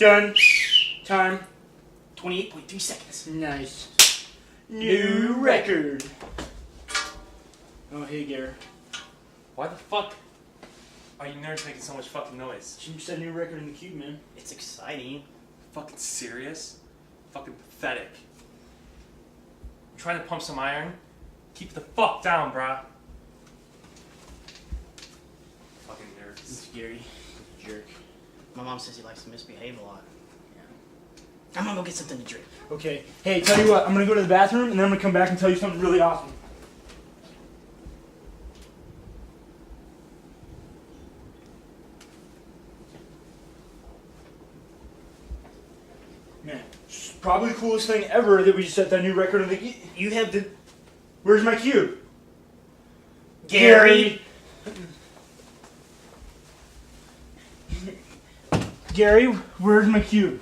Done. Time. 28.3 seconds. Nice. New record. Oh, hey, Gary. Why the fuck are you nerds making so much fucking noise? You set a new record in the cube, man. It's exciting. Fucking serious? Fucking pathetic. I'm trying to pump some iron. Keep the fuck down, brah. Fucking nerds. It's Gary. Jerk. My mom says he likes to misbehave a lot. Yeah. I'm gonna go get something to drink. Okay. Hey, tell you what. I'm gonna go to the bathroom, and then I'm gonna come back and tell you something really awesome. Man, it's probably the coolest thing ever that we just set that new record in the... You have the... Where's my cube? Gary! Gary, where's my cube?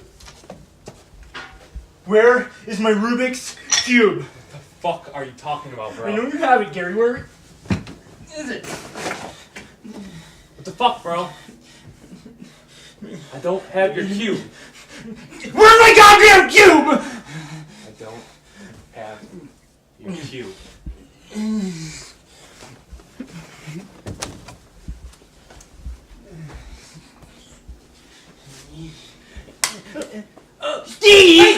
Where is my Rubik's cube? What the fuck are you talking about, bro? I know you have it, Gary. Where is it? What the fuck, bro? I don't have your cube. Where's my goddamn cube? I don't have your cube. Steve!